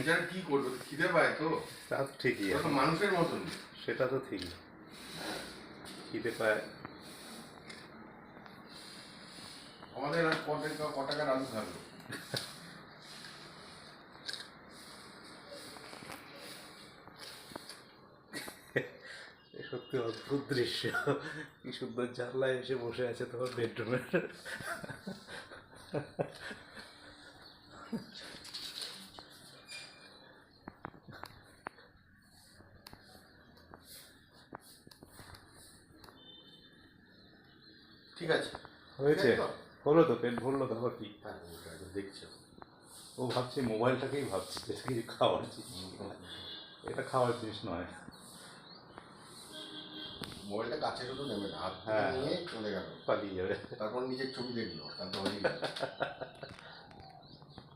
এটা কি করবে, খিদে পায় তো। তা তো ঠিকই ওরা তো আছে, মানুষের মতন। সেটা তো ঠিকই, খিদে পায়। আমাদের আর ক টাকার আলু থাকলো। এ সত্যি অদ্ভুত দৃশ্য, কি সুন্দর জানলায় এসে বসে আছে তোমার বেডরুমের। ঠিক আছে, হয়েছে, ঠিক আছে তো? হলো তো, পেট ভরলো তো, আবার কি? হ্যাঁ, ওটা একটু দেখছো। ও ভাবছে মোবাইলটাকেই ভাবছে যে এটা কিছু খাওয়ার জিনিস কিনা। এটা খাওয়ার জিনিস নয়। মোবাইলটা কাছে শুধু নেবে না, হাত থেকে হ্যাঁ, নিয়ে চলে গেল। পালিয়ে যাবে। তারপর নিজের ছবি দেখলো, তারপর হয়েই গেল।